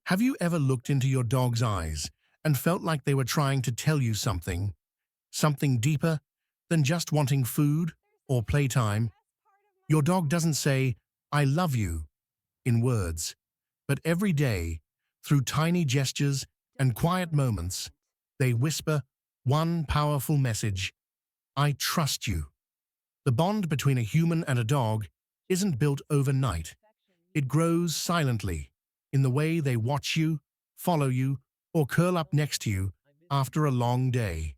Have you ever looked into your dog's eyes and felt like they were trying to tell you something, something deeper than just wanting food or playtime? Your dog doesn't say, "I love you," in words, but every day, through tiny gestures and quiet moments, they whisper one powerful message: "I trust you." The bond between a human and a dog isn't built overnight. It grows silently, in the way they watch you, follow you, or curl up next to you after a long day.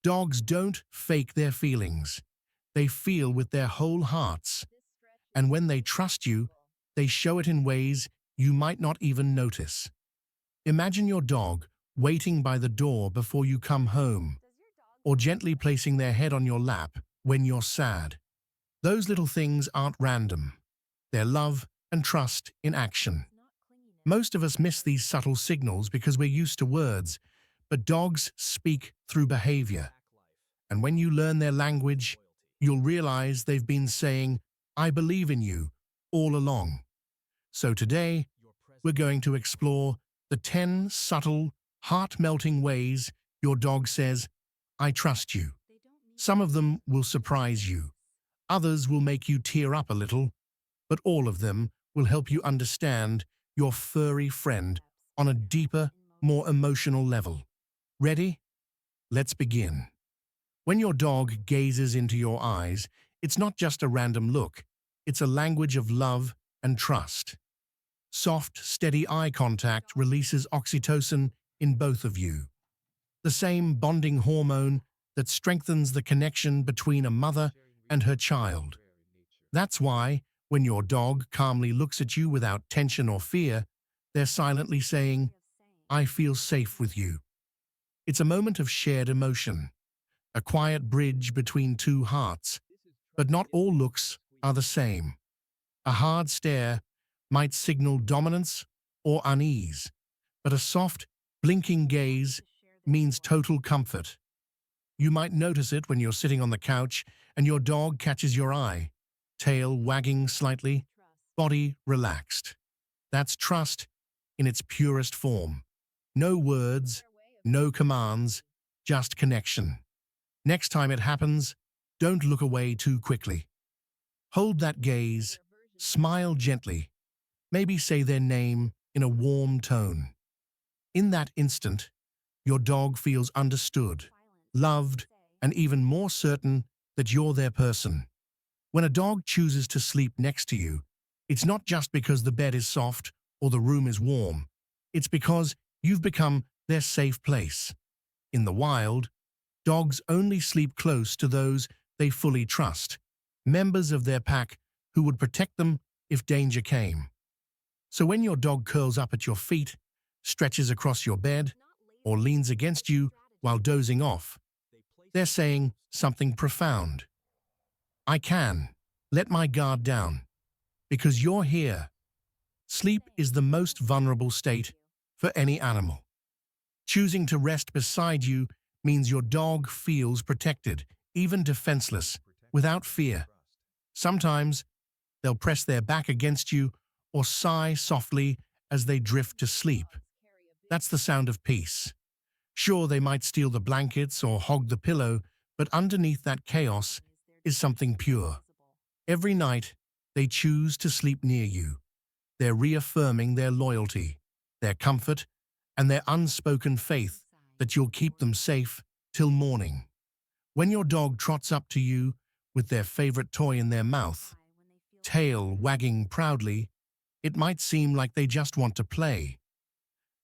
Dogs don't fake their feelings. They feel with their whole hearts. And when they trust you, they show it in ways you might not even notice. Imagine your dog waiting by the door before you come home, or gently placing their head on your lap when you're sad. Those little things aren't random. They're love and trust in action. Most of us miss these subtle signals because we're used to words, but dogs speak through behavior. And when you learn their language, you'll realize they've been saying, "I believe in you," all along. So today, we're going to explore the 10 subtle, heart-melting ways your dog says, "I trust you." Some of them will surprise you. Others will make you tear up a little, but all of them will help you understand your furry friend on a deeper, more emotional level. Ready? Let's begin. When your dog gazes into your eyes, it's not just a random look. It's a language of love and trust. Soft, steady eye contact releases oxytocin in both of you, the same bonding hormone that strengthens the connection between a mother and her child. That's why, when your dog calmly looks at you without tension or fear, they're silently saying, "I feel safe with you." It's a moment of shared emotion, a quiet bridge between two hearts. But not all looks are the same. A hard stare might signal dominance or unease, but a soft, blinking gaze means total comfort. You might notice it when you're sitting on the couch and your dog catches your eye, tail wagging slightly, body relaxed. That's trust in its purest form. No words, no commands, just connection. Next time it happens, don't look away too quickly. Hold that gaze, smile gently, maybe say their name in a warm tone. In that instant, your dog feels understood, loved, and even more certain that you're their person. When a dog chooses to sleep next to you, it's not just because the bed is soft or the room is warm. It's because you've become their safe place. In the wild, dogs only sleep close to those they fully trust, members of their pack who would protect them if danger came. So when your dog curls up at your feet, stretches across your bed, or leans against you while dozing off, they're saying something profound. "I can let my guard down because you're here." Sleep is the most vulnerable state for any animal. Choosing to rest beside you means your dog feels protected, even defenseless, without fear. Sometimes they'll press their back against you or sigh softly as they drift to sleep. That's the sound of peace. Sure, they might steal the blankets or hog the pillow, but underneath that chaos is something pure. Every night, they choose to sleep near you. They're reaffirming their loyalty, their comfort, and their unspoken faith that you'll keep them safe till morning. When your dog trots up to you with their favorite toy in their mouth, tail wagging proudly, it might seem like they just want to play.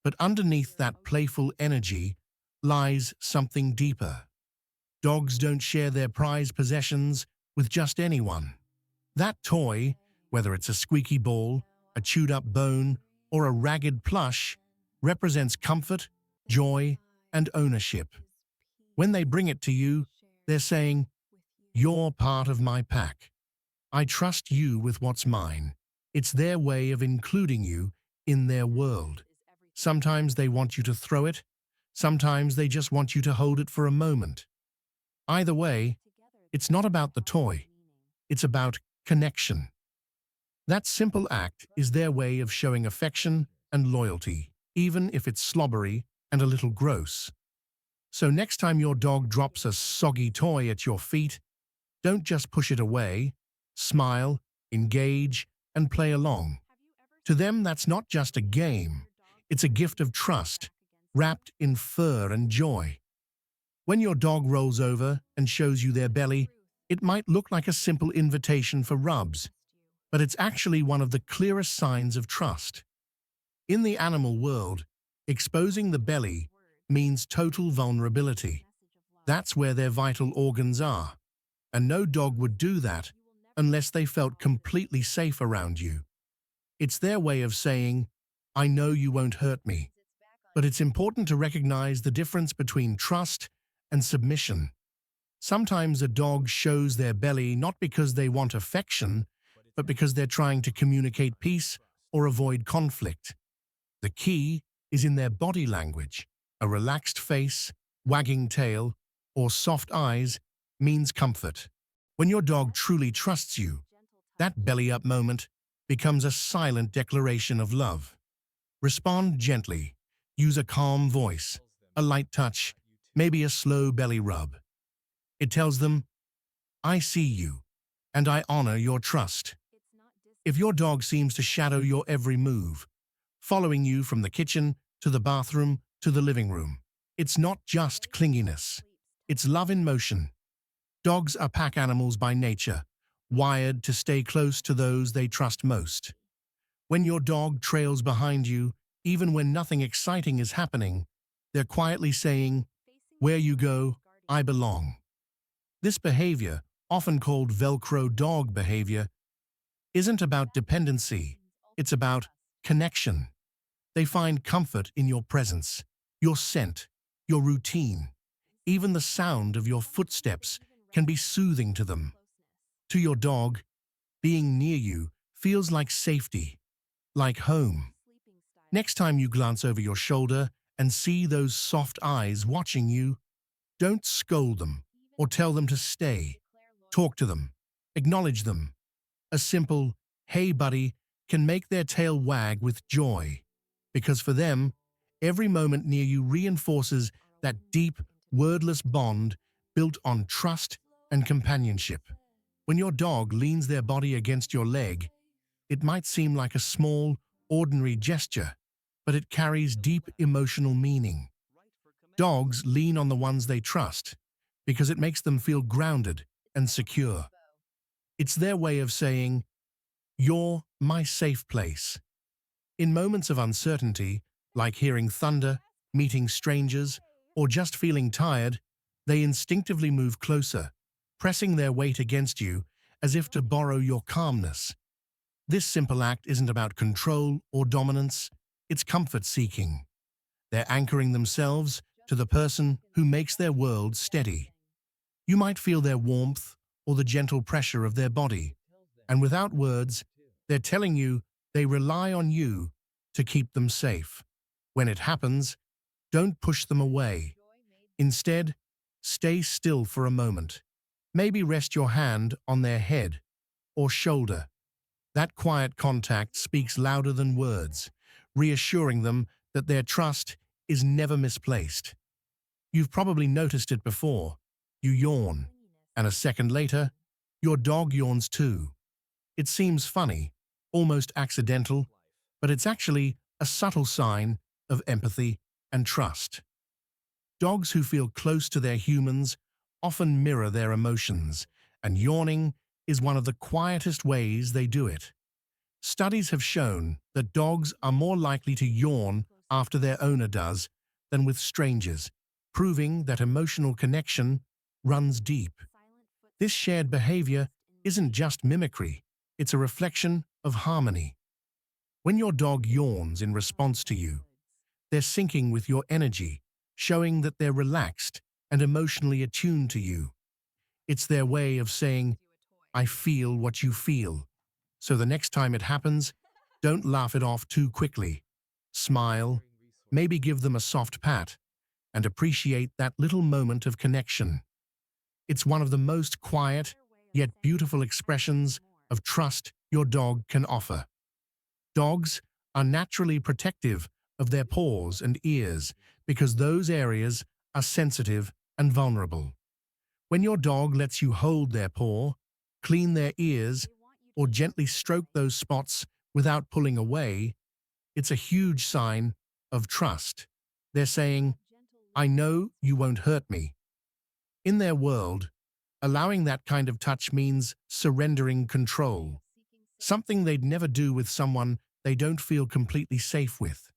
But underneath that playful energy lies something deeper. Dogs don't share their prized possessions with just anyone. That toy, whether it's a squeaky ball, a chewed-up bone, or a ragged plush, represents comfort, joy, and ownership. When they bring it to you, they're saying, "You're part of my pack. I trust you with what's mine." It's their way of including you in their world. Sometimes they want you to throw it, sometimes they just want you to hold it for a moment. Either way, it's not about the toy, it's about connection. That simple act is their way of showing affection and loyalty, even if it's slobbery and a little gross. So next time your dog drops a soggy toy at your feet, don't just push it away. Smile, engage, and play along. To them, that's not just a game. It's a gift of trust, wrapped in fur and joy. When your dog rolls over and shows you their belly, it might look like a simple invitation for rubs, but it's actually one of the clearest signs of trust. In the animal world, exposing the belly means total vulnerability. That's where their vital organs are, and no dog would do that unless they felt completely safe around you. It's their way of saying, I know you won't hurt me. But it's important to recognize the difference between trust and submission. Sometimes a dog shows their belly not because they want affection, but because they're trying to communicate peace or avoid conflict. The key is in their body language. A relaxed face, wagging tail, or soft eyes means comfort. When your dog truly trusts you, that belly-up moment becomes a silent declaration of love. Respond gently. Use a calm voice, a light touch, maybe a slow belly rub. It tells them, I see you, and I honor your trust. If your dog seems to shadow your every move, following you from the kitchen to the bathroom to the living room, it's not just clinginess. It's love in motion. Dogs are pack animals by nature, wired to stay close to those they trust most. When your dog trails behind you, even when nothing exciting is happening, they're quietly saying, where you go, I belong. This behavior, often called Velcro dog behavior, isn't about dependency, it's about connection. They find comfort in your presence, your scent, your routine. Even the sound of your footsteps can be soothing to them. To your dog, being near you feels like safety, like home. Next time you glance over your shoulder and see those soft eyes watching you, don't scold them or tell them to stay. Talk to them. Acknowledge them. A simple, hey buddy, can make their tail wag with joy. Because for them, every moment near you reinforces that deep, wordless bond built on trust and companionship. When your dog leans their body against your leg, it might seem like a small, ordinary gesture, but it carries deep emotional meaning. Dogs lean on the ones they trust because it makes them feel grounded and secure. It's their way of saying, you're my safe place. In moments of uncertainty, like hearing thunder, meeting strangers, or just feeling tired, they instinctively move closer, pressing their weight against you as if to borrow your calmness. This simple act isn't about control or dominance, it's comfort-seeking. They're anchoring themselves to the person who makes their world steady. You might feel their warmth or the gentle pressure of their body, and without words, they're telling you they rely on you to keep them safe. When it happens, don't push them away. Instead, stay still for a moment. Maybe rest your hand on their head or shoulder. That quiet contact speaks louder than words, reassuring them that their trust is never misplaced. You've probably noticed it before. You yawn, and a second later, your dog yawns too. It seems funny, almost accidental, but it's actually a subtle sign of empathy and trust. Dogs who feel close to their humans often mirror their emotions, and yawning is one of the quietest ways they do it. Studies have shown that dogs are more likely to yawn after their owner does than with strangers, proving that emotional connection runs deep. This shared behavior isn't just mimicry, it's a reflection of harmony. When your dog yawns in response to you, they're syncing with your energy, showing that they're relaxed and emotionally attuned to you. It's their way of saying, I feel what you feel. So the next time it happens, don't laugh it off too quickly. Smile, maybe give them a soft pat, and appreciate that little moment of connection. It's one of the most quiet, yet beautiful expressions of trust your dog can offer. Dogs are naturally protective of their paws and ears because those areas are sensitive and vulnerable. When your dog lets you hold their paw, clean their ears, or gently stroke those spots without pulling away, it's a huge sign of trust. They're saying, I know you won't hurt me. In their world, allowing that kind of touch means surrendering control, something they'd never do with someone they don't feel completely safe with.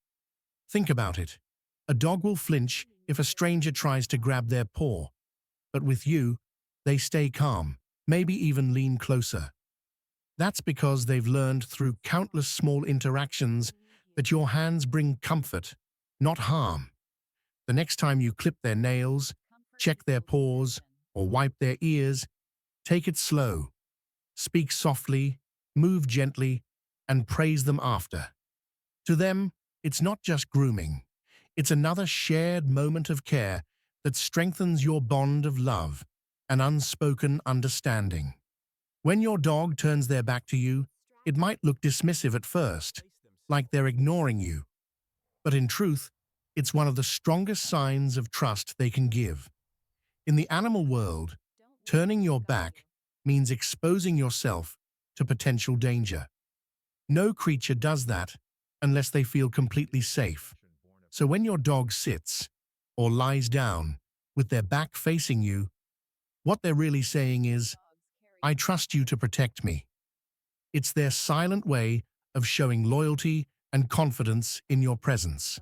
Think about it. A dog will flinch if a stranger tries to grab their paw, but with you, they stay calm, maybe even lean closer. That's because they've learned through countless small interactions that your hands bring comfort, not harm. The next time you clip their nails, check their paws, or wipe their ears, take it slow. Speak softly, move gently, and praise them after. To them, it's not just grooming. It's another shared moment of care that strengthens your bond of love and unspoken understanding. When your dog turns their back to you, it might look dismissive at first, like they're ignoring you. But in truth, it's one of the strongest signs of trust they can give. In the animal world, turning your back means exposing yourself to potential danger. No creature does that unless they feel completely safe. So when your dog sits or lies down with their back facing you, what they're really saying is, I trust you to protect me. It's their silent way of showing loyalty and confidence in your presence.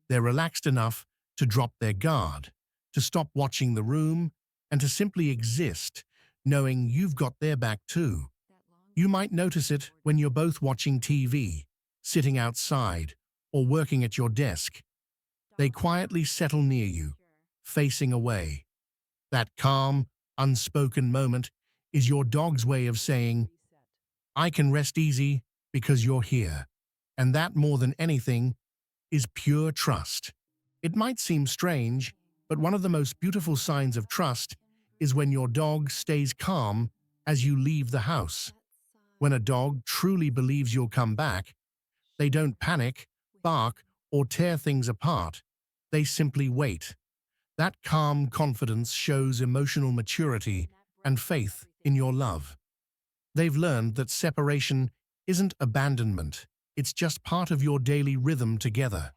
They're relaxed enough to drop their guard, to stop watching the room, and to simply exist, knowing you've got their back too. You might notice it when you're both watching TV, sitting outside, or working at your desk. They quietly settle near you, facing away. That calm, unspoken moment is your dog's way of saying, I can rest easy because you're here. And that, more than anything, is pure trust. It might seem strange, but one of the most beautiful signs of trust is when your dog stays calm as you leave the house. When a dog truly believes you'll come back, they don't panic, bark, or tear things apart. They simply wait. That calm confidence shows emotional maturity and faith in your love. They've learned that separation isn't abandonment, it's just part of your daily rhythm together.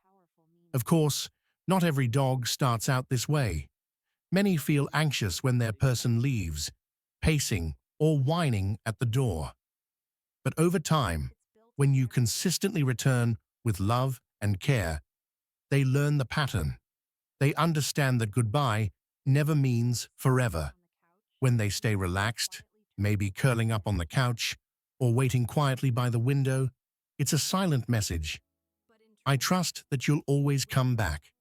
Of course, not every dog starts out this way. Many feel anxious when their person leaves, pacing or whining at the door. But over time, when you consistently return with love and care, they learn the pattern. They understand that goodbye never means forever. When they stay relaxed, maybe curling up on the couch or waiting quietly by the window, it's a silent message. I trust that you'll always come back.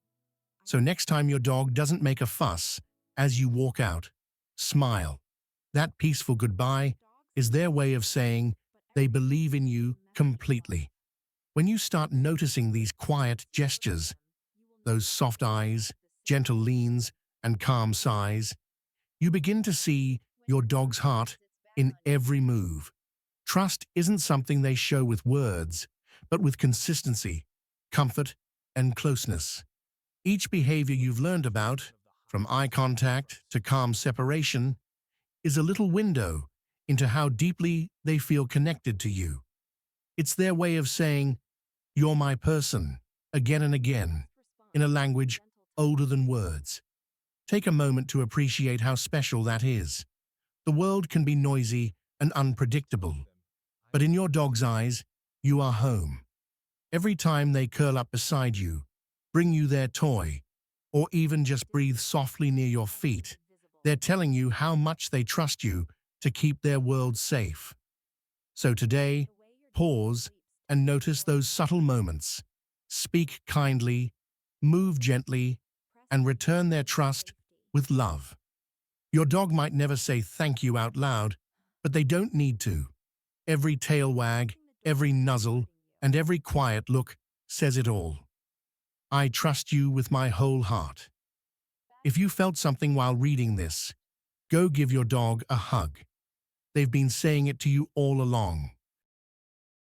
So next time your dog doesn't make a fuss as you walk out, smile. That peaceful goodbye is their way of saying they believe in you completely. When you start noticing these quiet gestures, those soft eyes, gentle leans, and calm sighs, you begin to see your dog's heart in every move. Trust isn't something they show with words, but with consistency, comfort, and closeness. Each behavior you've learned about, from eye contact to calm separation, is a little window into how deeply they feel connected to you. It's their way of saying, you're my person, again and again, in a language older than words. Take a moment to appreciate how special that is. The world can be noisy and unpredictable, but in your dog's eyes, you are home. Every time they curl up beside you, bring you their toy, or even just breathe softly near your feet, they're telling you how much they trust you to keep their world safe. So today, pause and notice those subtle moments. Speak kindly, move gently, and return their trust with love. Your dog might never say thank you out loud, but they don't need to. Every tail wag, every nuzzle, and every quiet look says it all. I trust you with my whole heart. If you felt something while reading this, go give your dog a hug. They've been saying it to you all along.